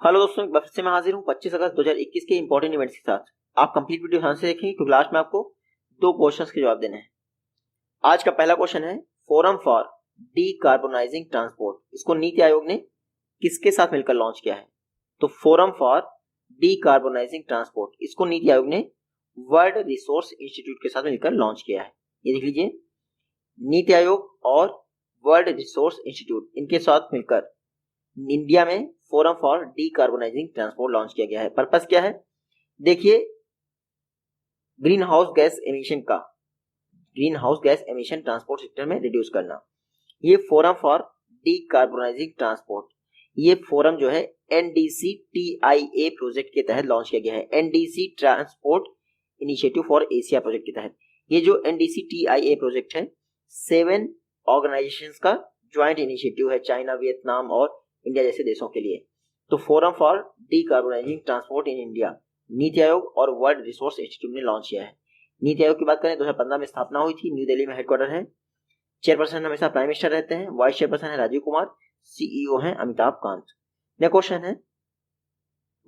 Hello दोस्तों, एक बार फिर से मैं हाजिर हूँ 25 अगस्त 2021 के इंपॉर्टेंट इवेंट्स के साथ। आप कंप्लीट वीडियो ध्यान से देखेंगे क्योंकि लास्ट में आपको दो क्वेश्चंस के जवाब देने हैं। आज का पहला क्वेश्चन है, फोरम फॉर डीकार्बोनाइजिंग ट्रांसपोर्ट, इसको नीति आयोग ने किसके साथ मिलकर लॉन्च किया है? तो फोरम फॉर डीकार्बोनाइजिंग ट्रांसपोर्ट, इसको नीति आयोग ने वर्ल्ड रिसोर्स इंस्टीट्यूट के साथ मिलकर लॉन्च किया है। ये देख लीजिए, नीति आयोग और वर्ल्ड रिसोर्स इंस्टीट्यूट, इनके साथ मिलकर इंडिया में forum for decarbonising transport launch किया गया है। पर्पस क्या है? देखिए, green house gas emission transport sector में रिड्यूस करना। ये फोरम फॉर डीकार्बोनाइजिंग ट्रांसपोर्ट, ये फोरम जो है NDC-TIA प्रोजेक्ट के तहत लॉन्च किया गया है। NDC transport initiative for Asia project के तहत ये जो NDC-TIA प्रोजेक्ट है 7 ऑर्गेनाइजेशंस का ज्वाइंट इनिशिएटिव है, चाइना, वियतनाम और इंडिया जैसे देशों के लिए। तो forum for decarbonising transport in India NITI Aayog और वर्ल्ड रिसोर्स इंस्टीट्यूट ने लॉन्च किया है। नीति आयोग की बात करें 2015 में स्थापना हुई थी, न्यू दिल्ली में हेडक्वार्टर है। चेयरपर्सन हमेशा प्राइम मिनिस्टर रहते हैं, वाइस चेयरपर्सन है राजीव कुमार, CEO है अमिताभ कांत। नेक्स्ट क्वेश्चन है,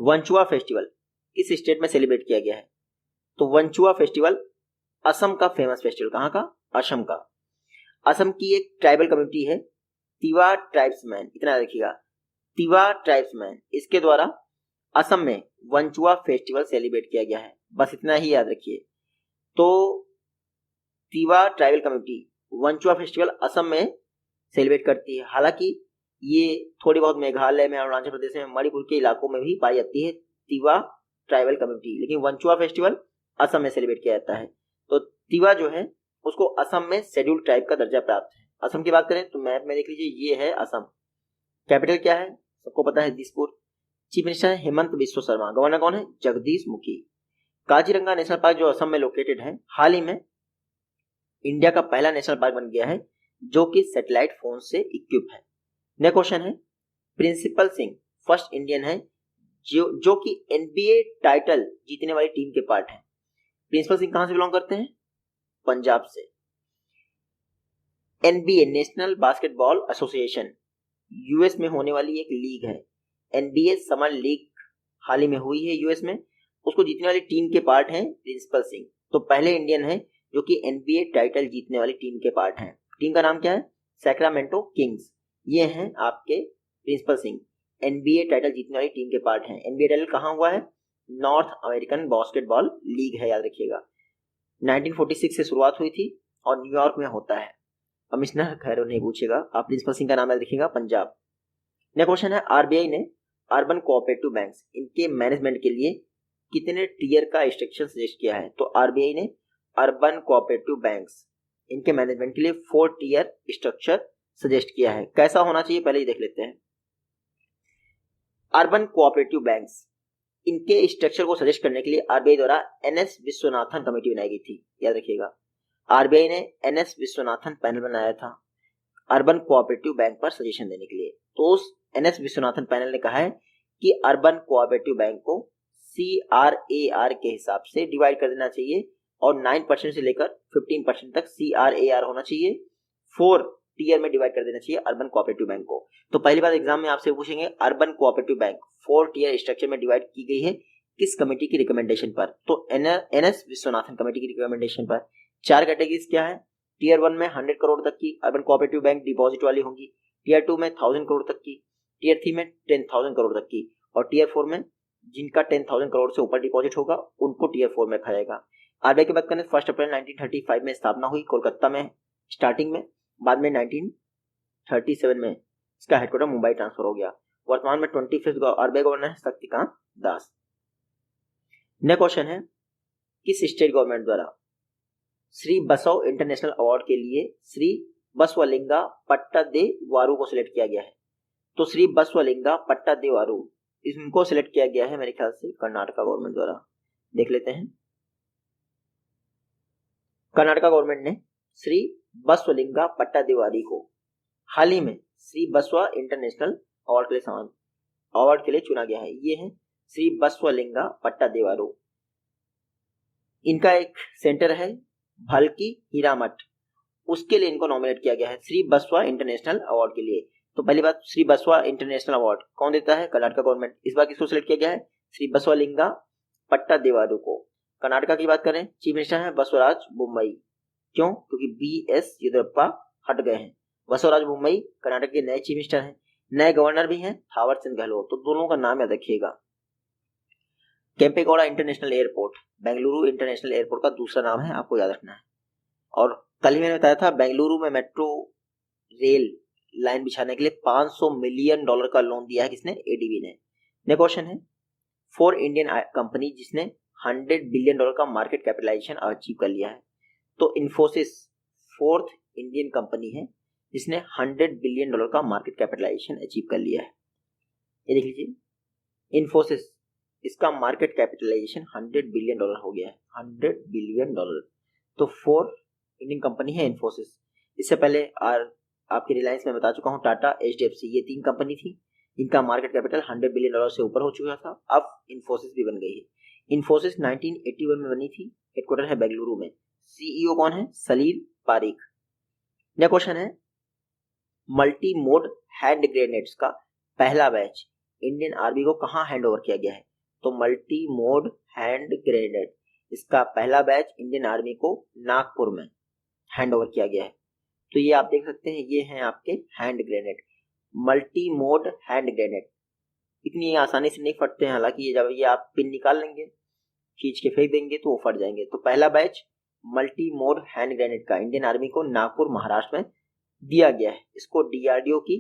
वंचुआ फेस्टिवल किस स्टेट में सेलिब्रेट किया गया है? तो वंचुआ फेस्टिवल असम का फेमस फेस्टिवल, कहाँ का? असम का। असम की एक ट्राइबल कम्युनिटी है तिवा ट्राइब्समैन, इतना रखिएगा, तिवा ट्राइब्समैन, इसके द्वारा असम में वंचुआ फेस्टिवल सेलिब्रेट किया गया है। बस इतना ही याद रखिए। तो Tiwa tribal community वंचुआ festival Assam में सेलिब्रेट करती है। हालांकि ये थोड़ी बहुत मेघालय में, अरुणाचल प्रदेश में, मणिपुर के इलाकों में भी पाई जाती है तिवा ट्राइबल कम्युनिटी, लेकिन वंचुआ फेस्टिवल असम में सेलिब्रेट किया जाता है। तो तिवा जो है उसको असम में शेड्यूल्ड ट्राइब का दर्जा प्राप्त है। असम की बात करें तो मैप में देख लीजिए, ये है असम। कैपिटल क्या है? सबको पता है, दिसपुर। चीफ मिनिस्टर है हेमंत बिस्वा शर्मा। गवर्नर कौन है? जगदीश मुखी। काजीरंगा नेशनल पार्क जो असम में लोकेटेड है, हाल ही में इंडिया का पहला नेशनल पार्क बन गया है जो कि सैटेलाइट फोन से इक्विप है। नेक्स्ट क्वेश्चन है, प्रिंसिपल सिंह फर्स्ट इंडियन है जो कि NBA टाइटल जीतने वाली टीम के पार्ट है। प्रिंसिपल सिंह कहां से बिलोंग करते हैं? पंजाब से। NBA national basketball association US में होने वाली एक लीग है। NBA समर लीग हाल ही में हुई है US में, उसको जीतने वाली टीम के पार्ट हैं प्रिंसिपल सिंह। तो पहले इंडियन है जो कि NBA टाइटल जीतने वाली टीम के पार्ट हैं। टीम का नाम क्या है? Sacramento Kings. ये हैं आपके प्रिंसिपल सिंह, NBA टाइटल जीतने वाली टीम के पार्ट हैं। NBA टाइटल कहाँ हुआ है? नॉर्थ अमेरिकन बास्केटबॉल लीग है, याद रखिएगा। 1946 से शुरुआत हुई थी और न्यूयॉर्क में होता है। कमिश्नर खैर नहीं पूछेगा, आप प्रिंसिपल सिंह का नाम याद रखिएगा, पंजाब। नेक्स्ट क्वेश्चन है, RBI ने अर्बन कोऑपरेटिव बैंक्स, इनके मैनेजमेंट के लिए कितने टीयर का स्ट्रक्चर सजेस्ट किया है? तो RBI ने अर्बन कोऑपरेटिव बैंक्स, इनके मैनेजमेंट के लिए 4 टीयर स्ट्रक्चर सजेस्ट किया है। कैसा होना चाहिए पहले ही देख लेते हैं। अर्बन कोऑपरेटिव बैंक्स, इनके स्ट्रक्चर को सजेस्ट करने के लिए RBI द्वारा NS विश्वनाथन कमेटी बनाई गई थी, याद रखिएगा। RBI ने NS विश्वनाथन पैनल बनाया था अर्बन कोऑपरेटिव बैंक पर सजेशन देने के लिए। तो उस NS विश्वनाथन पैनल ने कहा है कि अर्बन कोऑपरेटिव बैंक को CRAR के हिसाब से डिवाइड कर देना चाहिए और 9% से लेकर 15% तक CRAR होना चाहिए। 4 टीयर में डिवाइड कर देना चाहिए अर्बन कोऑपरेटिव बैंक को। तो पहली बात एग्जाम में आपसे पूछेंगे, urban cooperative bank 4 tier structure में डिवाइड की गई है किस कमेटी की रिकमेंडेशन पर? तो NS विश्वनाथन कमेटी की रिकमेंडेशन पर। 4 कैटेगरीज क्या है? टीयर 1 में 100 करोड़ तक की अर्बन कोऑपरेटिव बैंक डिपॉजिट वाली होंगी, टीयर 2 में 1000 करोड़ तक की, टीयर 3 में 10,000 करोड़ तक की, और टीयर 4 में जिनका 10,000 करोड़ से ऊपर डिपॉजिट होगा उनको टीयर 4 में रखा जाएगा। RBI की बात करें 1 अप्रैल 1935 में स्थापना हुई कोलकाता में स्टार्टिंग में, बाद में 1937 में इसका हेडक्वार्टर मुंबई ट्रांसफर हो गया। वर्तमान में 25th RBI गवर्नर है शक्तिकांत दास। नेक्स्ट क्वेश्चन है, किस स्टेट गवर्नमेंट द्वारा श्री बसव इंटरनेशनल अवार्ड के लिए श्री बसवलिंगा पट्टादेवारू को सिलेक्ट किया गया है? तो श्री बसवलिंगा पट्टादेवारू, इनको सिलेक्ट किया गया है मेरे ख्याल से कर्नाटका गवर्नमेंट द्वारा। देख लेते हैं, कर्नाटका गवर्नमेंट ने श्री बसवलिंगा पट्टादेवारी को हाल ही में श्री बसवा इंटरनेशनल अवार्ड के लिए चुना गया है। ये है श्री बसवलिंगा पट्टादेवारू। इनका एक सेंटर है भलकी हीरामठ, उसके लिए इनको नॉमिनेट किया गया है श्री बसवा इंटरनेशनल अवार्ड के लिए। तो पहली बात, श्री बसवा इंटरनेशनल अवार्ड कौन देता है? कर्नाटक गवर्नमेंट। इस बार किसको सिलेक्ट किया गया है? श्री बसवलिंगा पट्टादेवारू को। कर्नाटका की बात करें, चीफ मिनिस्टर है बसवराज बोम्मई। क्यों? क्योंकि BS येदियुरप्पा हट गए हैं। बसवराज बोम्मई कर्नाटक के नए चीफ मिनिस्टर हैं। नए गवर्नर भी हैं थावर चंद गहलोत। तो दोनों का नाम याद रखिएगा। Kempegowda international airport Bengaluru international airport का दूसरा नाम है, आपको याद रखना है। और कल ही मैंने बताया था बेंगलुरु में मेट्रो रेल लाइन बिछाने के लिए $500 मिलियन का लोन दिया है किसने? ADB ने। नेक्स्ट क्वेश्चन है, 4 इंडियन कंपनी जिसने $100 बिलियन का मार्केट कैपिटलाइजेशन अचीव कर लिया है। तो इन्फोसिस 4th इंडियन कंपनी है जिसने $100 बिलियन का मार्केट कैपिटलाइजेशन अचीव कर लिया है। ये देख लीजिए, इन्फोसिस, इसका मार्केट कैपिटलाइजेशन $100 बिलियन हो गया है, $100 बिलियन। तो 4 इंडियन कंपनी है इन्फोसिस। इससे पहले आपकी रिलायंस में बता चुका हूँ, टाटा, HDFC, ये 3 कंपनी थी। इनका मार्केट कैपिटल $100 बिलियन से ऊपर हो चुका था। अब इन्फोसिस भी बन गई है। इन्फोसिस 1981 में बनी थी, हेडक्वार्टर है बेंगलुरु में। CEO कौन है? सलील पारिक। नेक्स्ट क्वेश्चन है, मल्टी मोड हैंड ग्रेनेड्स का पहला बैच इंडियन आर्मी को कहां हैंड ओवर किया गया है? तो मल्टी मोड हैंड ग्रेनेड, इसका पहला बैच इंडियन आर्मी को नागपुर में हैंड ओवर किया गया है। तो ये आप देख सकते हैं, ये हैं आपके hand grenade, multi mode hand grenade. इतनी आसानी से नहीं फटते हैं, हालांकि ये जब ये आप पिन निकाल लेंगे, खींच के फेंक देंगे तो वो फट जाएंगे। तो पहला batch multi mode hand grenade का इंडियन आर्मी को नागपुर महाराष्ट्र में दिया गया है। इसको DRDO की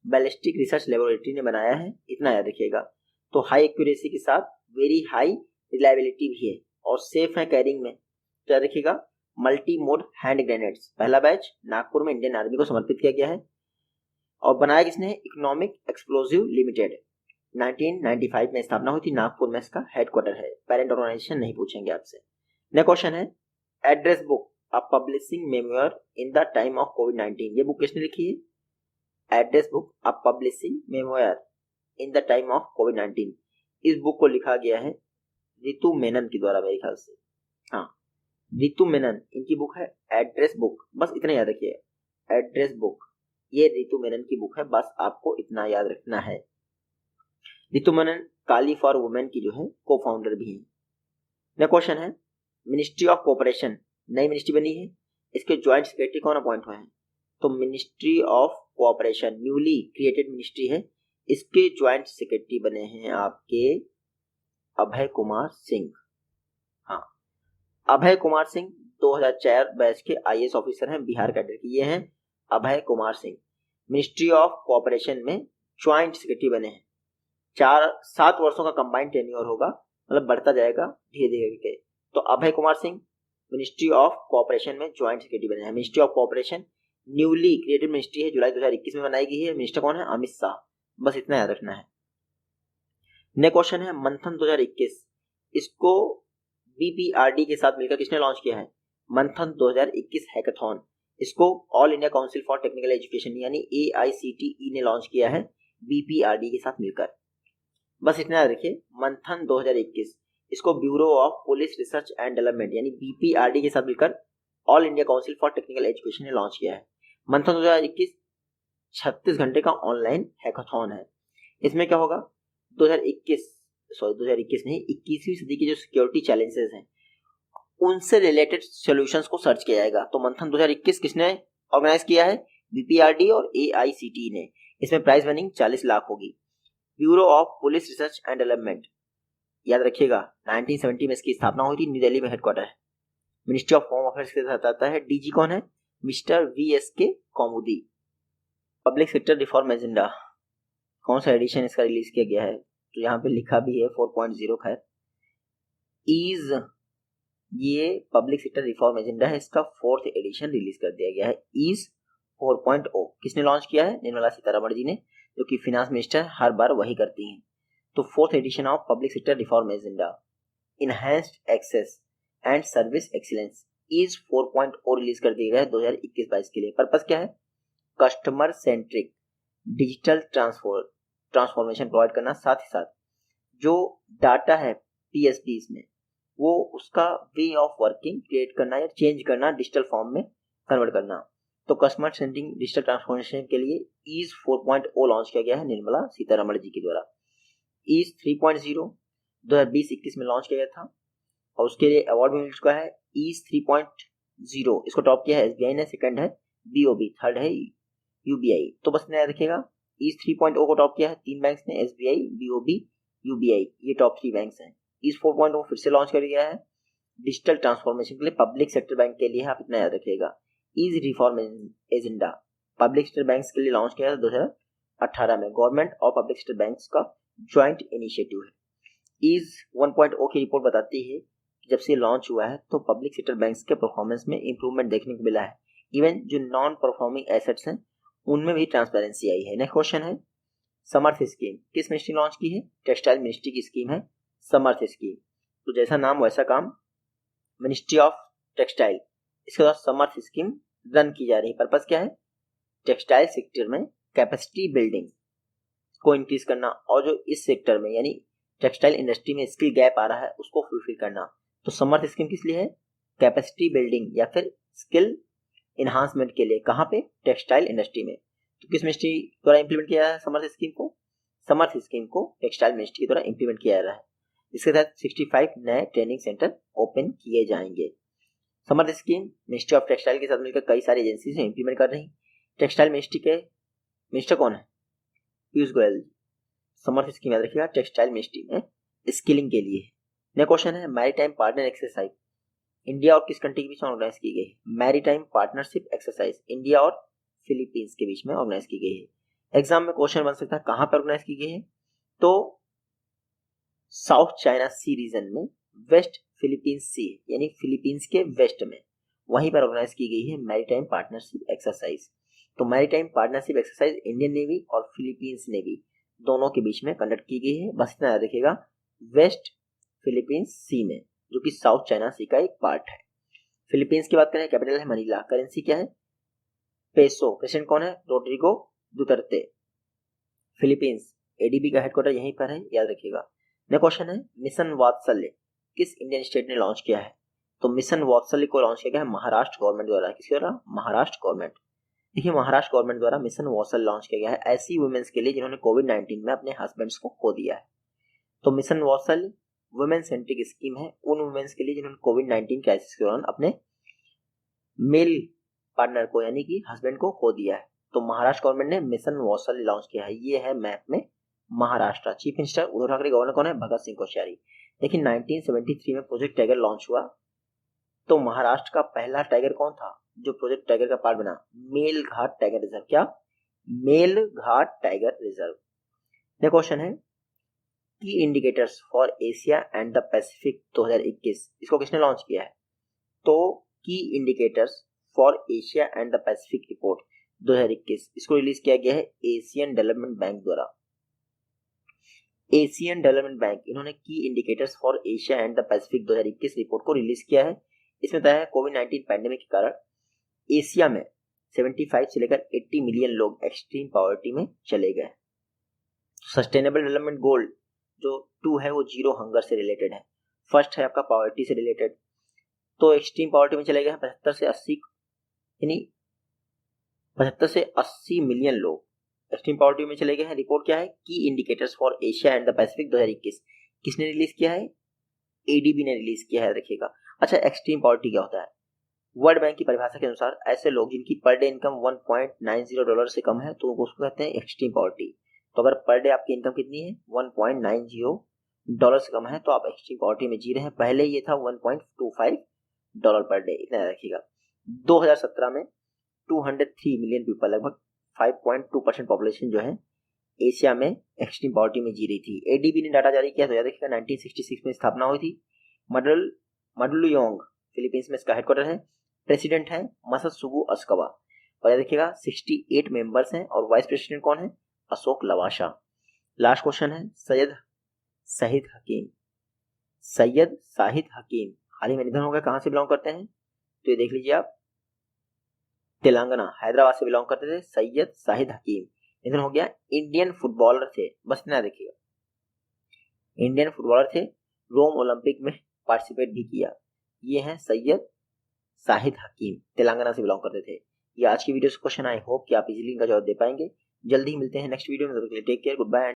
बैलिस्टिक रिसर्च लेबोरेटरी ने बनाया है, इतना याद रखिएगा। तो हाई एक्यूरेसी के साथ वेरी हाई रिलायबिलिटी भी है और सेफ है कैरिंग में। तो याद रखिएगा, मल्टी मोड हैंड ग्रेनेड्स पहला बैच नागपुर में इंडियन आर्मी को समर्पित किया गया है। और बनाया किसने? Economic explosive limited. 1995 में स्थापना हुई थी, नागपुर में इसका हेडक्वार्टर है। पेरेंट ऑर्गेनाइजेशन नहीं पूछेंगे आपसे। नेक्स्ट क्वेश्चन है, address book a publishing memoir in the time of Covid. ये बुक किसने लिखी है? Address book a publishing memoir in the time of Covid. इस बुक को लिखा गया है रितु मेनन के द्वारा, मेरे ख्याल से। हाँ, रितु मेनन, इनकी बुक है एड्रेस बुक। बस इतना याद रखिए, एड्रेस बुक, ये रितु मेनन की बुक है, बस आपको इतना याद रखना है। रितु मेनन काली फॉर वुमेन की जो है को फाउंडर भी है। नेक्स्ट क्वेश्चन है, मिनिस्ट्री ऑफ कोऑपरेशन नई मिनिस्ट्री बनी है, इसके ज्वाइंट सेक्रेटरी कौन अपॉइंट हुए हैं? तो ministry of cooperation newly created ministry है, इसके ज्वाइंट सेक्रेटरी बने हैं आपके अभय कुमार सिंह। हाँ, अभय कुमार सिंह 2004 बैच के IAS ऑफिसर हैं, बिहार कैडर के। ये हैं Abhay Kumar Singh, ministry of cooperation में ज्वाइंट सेक्रेटरी बने हैं। 7 वर्षों का कंबाइंड टेन्योर होगा, मतलब बढ़ता जाएगा धीरे धीरे करके। तो Abhay Kumar Singh ministry of cooperation में ज्वाइंट सेक्रेटरी बने हैं। Ministry of cooperation newly created ministry है, जुलाई 2021 में बनाई गई है। मिनिस्टर कौन है? अमित शाह। बस इतना याद रखना है। नेक्स्ट क्वेश्चन है, मंथन 2021, इसको BPRD के साथ मिलकर किसने लॉन्च किया है? मंथन 2021 हैकाथॉन, इसको all India council for technical education यानी AICTE ने लॉन्च किया है BPRD के साथ मिलकर। बस इतना याद रखिए, मंथन 2021, इसको bureau of police research and development यानी BPRD के साथ मिलकर all India council for technical education ने लॉन्च किया है। मंथन 2021 36 घंटे का ऑनलाइन हैकाथॉन है। इसमें क्या होगा? 2021 नहीं, 21वीं सदी के जो सिक्योरिटी चैलेंजेस हैं उनसे रिलेटेड सॉल्यूशंस को सर्च किया जाएगा। तो मंथन 2021 किसने ऑर्गेनाइज किया है? BPRD और AICTE ने। इसमें प्राइस मनी 40 लाख होगी। Bureau of police research and development, याद रखिएगा 1970 में इसकी स्थापना हुई थी, न्यू दिल्ली में हेडक्वार्टर है। मिनिस्ट्री ऑफ होम अफेयर्स के साथ आता है। DG कौन है? मिस्टर VSK कौमुदी। पब्लिक सेक्टर रिफॉर्म एजेंडा, कौन सा एडिशन इसका रिलीज किया गया है? तो यहाँ पे लिखा भी है 4.0 खैर ईज, ये पब्लिक सेक्टर रिफॉर्म एजेंडा है, इसका 4th एडिशन रिलीज कर दिया गया है। ईज 4.0 किसने लॉन्च किया है? निर्मला सीतारमण जी ने, जो कि फिनांस मिनिस्टर हर बार वही करती हैं। तो 4th edition of public sector reform agenda, enhanced access and service excellence, EASE 4.0 release कर दिया गया है 2021-22 के लिए। पर्पस क्या है? Customer centric digital transformation provide करना, साथ ही साथ जो डाटा है PSPs में वो उसका वे ऑफ वर्किंग क्रिएट करना या चेंज करना, डिजिटल फॉर्म में कन्वर्ट करना। तो कस्टमर सेंट्रिक डिजिटल ट्रांसफॉर्मेशन के लिए ईज 4.0 लॉन्च किया गया है निर्मला सीतारमण जी के द्वारा। ईज 3.0 2020-21 में लॉन्च किया गया था और उसके लिए अवार्ड भी मिल चुका है। ईज 3.0 इसको टॉप किया है एसबीआई ने, सेकंड है बीओबी, थर्ड है यूबीआई। तो बस नया रखिएगा, ईज 3.0 को टॉप किया है 3 बैंक्स ने, एसबीआई, बीओबी, यूबीआई, ये टॉप 3 बैंक्स हैं। ईज 4.0 फिर से लॉन्च कर गया है डिजिटल ट्रांसफॉर्मेशन के लिए पब्लिक सेक्टर बैंक के लिए, आप इतना याद रखिएगा। EASE reform agenda public sector banks के लिए लॉन्च किया था 2018 में, गवर्नमेंट और पब्लिक सेक्टर बैंक्स का ज्वाइंट इनिशिएटिव है। ईज 1.0 की रिपोर्ट बताती है कि जब से लॉन्च हुआ है तो पब्लिक सेक्टर बैंक्स के परफॉर्मेंस में इंप्रूवमेंट देखने को मिला है। इवन जो नॉन परफॉर्मिंग एसेट्स हैं उनमें भी ट्रांसपेरेंसी आई है। नेक्स्ट क्वेश्चन है समर्थ स्कीम किस मिनिस्ट्री लॉन्च की है? टेक्सटाइल मिनिस्ट्री की स्कीम है समर्थ स्कीम। तो जैसा नाम वैसा काम, मिनिस्ट्री ऑफ टेक्सटाइल, इसके बाद समर्थ स्कीम रन की जा रही है। पर्पस क्या है? टेक्सटाइल सेक्टर में कैपेसिटी बिल्डिंग को इंक्रीज करना और जो इस सेक्टर में यानी टेक्सटाइल इंडस्ट्री में स्किल गैप आ रहा है उसको फुलफिल करना। तो समर्थ स्कीम किस लिए है? कैपेसिटी बिल्डिंग या फिर स्किल इन्हांसमेंट के लिए। कहाँ पे? टेक्सटाइल इंडस्ट्री में। तो किस मिनिस्ट्री द्वारा इंप्लीमेंट किया है समर्थ स्कीम को? समर्थ स्कीम को टेक्सटाइल मिनिस्ट्री के द्वारा इंप्लीमेंट किया जा रहा है। इसके तहत 65 नए ट्रेनिंग सेंटर ओपन किए जाएंगे। समर्थ स्कीम मिनिस्ट्री ऑफ टेक्सटाइल के साथ मिलकर कई सारी एजेंसी से इंप्लीमेंट कर रही। टेक्सटाइल मिनिस्ट्री के मिनिस्टर कौन है? पीयूष गोयल। समर्थ स्कीम याद रखिएगा टेक्सटाइल मिनिस्ट्री में स्किलिंग के लिए। नेक्स्ट क्वेश्चन है मैरीटाइम पार्टनर एक्सरसाइज इंडिया और किस कंट्री के बीच में ऑर्गेनाइज की गई है? मैरीटाइम पार्टनरशिप एक्सरसाइज इंडिया और फिलीपींस के बीच में ऑर्गेनाइज की गई है। एग्जाम में क्वेश्चन बन सकता है कहां पर ऑर्गेनाइज की गई है? तो साउथ चाइना सी रीजन में, वेस्ट फिलीपींस सी यानी फिलीपींस के वेस्ट में, वहीं पर ऑर्गेनाइज की गई है मैरीटाइम पार्टनरशिप एक्सरसाइज। तो maritime partnership exercise Indian navy और फिलीपींस नेवी दोनों के बीच में कंडक्ट की गई है। बस इतना याद रखिएगा, वेस्ट फिलीपींस सी में, जो कि साउथ चाइना सी का एक पार्ट है। फिलीपींस की बात करें, कैपिटल है मनीला, करेंसी क्या है? पेसो। प्रेसिडेंट कौन है? Rodrigo Duterte. फिलीपींस एडीबी का हेडक्वार्टर यहीं पर है, याद रखिएगा। नेक्स्ट क्वेश्चन है मिशन वात्सल्य किस इंडियन स्टेट ने लॉन्च किया है? तो मिशन वात्सल्य को लॉन्च किया गया है महाराष्ट्र गवर्नमेंट द्वारा। किसके द्वारा? महाराष्ट्र गवर्नमेंट। देखिए महाराष्ट्र गवर्नमेंट द्वारा मिशन वात्सल्य लॉन्च किया गया है ऐसी वुमेन्स के लिए जिन्होंने कोविड-19 में अपने हस्बैंड्स को खो दिया है। तो मिशन वात्सल्य वुमेन सेंट्रिक स्कीम है उन वुमेन्स के लिए जिन्होंने कोविड-19 क्राइसिस के दौरान अपने मेल पार्टनर को यानी कि हस्बैंड को खो दिया है। तो महाराष्ट्र गवर्नमेंट ने मिशन वात्सल्य लॉन्च किया है। ये है मैप में Maharashtra. Chief minister Uddhav Thackeray, governor कौन है? भगत सिंह कोश्यारी। लेकिन 1973 में प्रोजेक्ट टाइगर लॉन्च हुआ तो महाराष्ट्र का पहला टाइगर कौन था जो प्रोजेक्ट टाइगर का पार्ट बना? Melghat tiger reserve. क्या? Melghat tiger reserve. Next question है key indicators for Asia and the Pacific 2021 इसको किसने लॉन्च किया है? तो key indicators for Asia and the Pacific report 2021 इसको रिलीज किया गया है एशियन डेवलपमेंट बैंक द्वारा। एशियन डेवलपमेंट बैंक इन्होंने key indicators for Asia and the Pacific 2021 report को रिलीज किया है। इसमें बताया है कोविड-19 पैंडेमिक के कारण एशिया में 75 से लेकर 80 मिलियन लोग एक्सट्रीम पॉवर्टी में चले गए। सस्टेनेबल डेवलपमेंट गोल जो 2 है वो जीरो हंगर से रिलेटेड है। फर्स्ट है आपका पॉवर्टी से रिलेटेड, तो एक्सट्रीम पॉवर्टी में चले गए 75 से 80 यानी 75 से 80 मिलियन लोग एक्सट्रीम पॉवर्टी में चले गए हैं। रिपोर्ट क्या है? Key indicators for Asia and the Pacific 2021 किसने रिलीज किया है? एडीबी ने रिलीज किया है, रखिएगा। अच्छा, एक्सट्रीम पॉवर्टी क्या होता है? वर्ल्ड बैंक की परिभाषा के अनुसार ऐसे लोग जिनकी पर डे इनकम $1.90 से कम है तो उसको कहते हैं एक्सट्रीम पॉवर्टी। तो अगर पर डे आपकी इनकम कितनी है? $1.90 से कम है तो आप एक्सट्रीम पॉवर्टी में जी रहे हैं। पहले ये था $1.25 पर डे, इतना याद रखिएगा। 2017 में 203 मिलियन पीपल, लगभग 5.2% पॉपुलेशन जो है एशिया में एक्सट्रीम पॉवर्टी में जी रही थी। एडीबी ने डाटा जारी किया तो याद रखिएगा 1966 में स्थापना हुई थी। मडलुयोंग फिलीपींस में इसका हेडक्वार्टर है। प्रेसिडेंट है मसत्सुगु अस्कावा और याद रखिएगा 68 मेंबर्स हैं और वाइस प्रेसिडेंट कौन है? अशोक लवासा। लास्ट क्वेश्चन है सैयद शाहिद हकीम। सैयद शाहिद हकीम हाल ही में निधन हो गया, कहां से बिलोंग करते हैं? तो ये देख लीजिए आप, तेलंगाना हैदराबाद से बिलोंग करते थे सैयद शाहिद हकीम। निधन हो गया। इंडियन फुटबॉलर थे, बस इतना देखिएगा, इंडियन फुटबॉलर थे, रोम ओलंपिक में पार्टिसिपेट भी किया। ये हैं सैयद शाहिद हकीम, तेलंगाना से बिलोंग करते थे। ये आज की वीडियो से क्वेश्चन। आई होप कि आप इजीली इनका जवाब दे पाएंगे। जल्दी ही मिलते हैं नेक्स्ट वीडियो में, टेक केयर, गुड बाय।